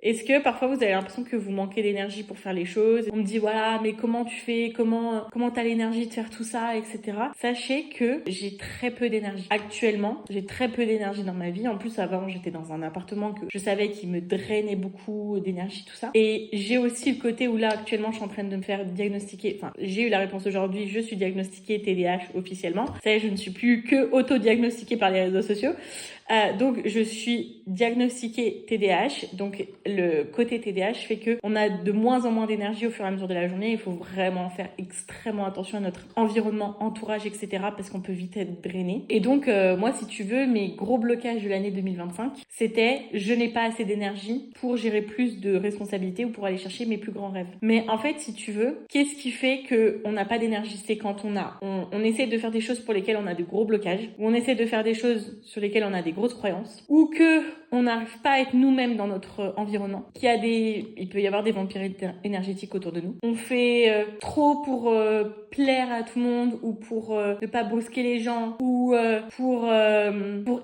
Est-ce que parfois vous avez l'impression que vous manquez d'énergie pour faire les choses? On me dit voilà, mais comment tu fais? Comment t'as l'énergie de faire tout ça, etc. Sachez que j'ai très peu d'énergie. Actuellement, j'ai très peu d'énergie dans ma vie. En plus, avant, j'étais dans un appartement que je savais qu'il me drainait beaucoup d'énergie, tout ça. Et j'ai aussi le côté où là, actuellement, je suis en train de me faire diagnostiquer. Enfin, j'ai eu la réponse aujourd'hui. Je suis diagnostiquée TDAH officiellement. Ça y est, je ne suis plus que auto-diagnostiquée par les réseaux sociaux. Donc je suis diagnostiquée TDAH. Donc le côté TDAH fait que on a de moins en moins d'énergie au fur et à mesure de la journée. Il faut vraiment faire extrêmement attention à notre environnement, entourage, etc. parce qu'on peut vite être drainé. Et donc moi, si tu veux, mes gros blocages de l'année 2025, c'était je n'ai pas assez d'énergie pour gérer plus de responsabilités ou pour aller chercher mes plus grands rêves. Mais en fait, si tu veux, qu'est-ce qui fait que on n'a pas d'énergie? C'est quand on essaie de faire des choses pour lesquelles on a de gros blocages, ou on essaie de faire des choses sur lesquelles on a des grosses croyances, ou que on n'arrive pas à être nous-mêmes dans notre environnement, il peut y avoir des vampires énergétiques autour de nous. On fait trop pour plaire à tout le monde, ou pour ne pas brusquer les gens, ou pour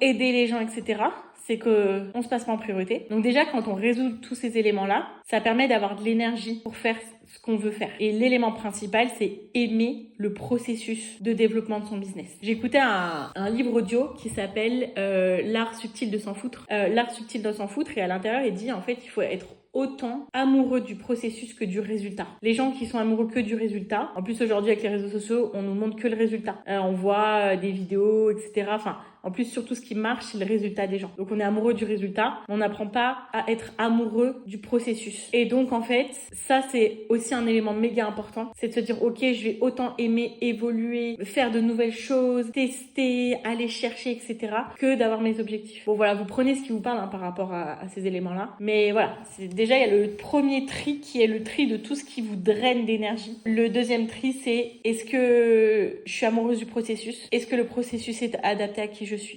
aider les gens, etc. C'est que on se passe pas en priorité. Donc déjà, quand on résout tous ces éléments-là, ça permet d'avoir de l'énergie pour faire ce qu'on veut faire. Et l'élément principal, c'est aimer le processus de développement de son business. J'écoutais un livre audio qui s'appelle L'art subtil de s'en foutre. L'art subtil de s'en foutre, et à l'intérieur, il dit en fait, il faut être autant amoureux du processus que du résultat. Les gens qui sont amoureux que du résultat, en plus aujourd'hui avec les réseaux sociaux, on nous montre que le résultat. On voit des vidéos, etc. Enfin, en plus, surtout ce qui marche, c'est le résultat des gens. Donc on est amoureux du résultat, on n'apprend pas à être amoureux du processus. Et donc en fait, ça c'est aussi un élément méga important, c'est de se dire ok, je vais autant aimer évoluer, faire de nouvelles choses, tester, aller chercher, etc. que d'avoir mes objectifs. Bon voilà, vous prenez ce qui vous parle par rapport à ces éléments-là. Mais voilà, déjà il y a le premier tri qui est le tri de tout ce qui vous draine d'énergie. Le deuxième tri, c'est est-ce que je suis amoureuse du processus? Est-ce que le processus est adapté à qui je suis?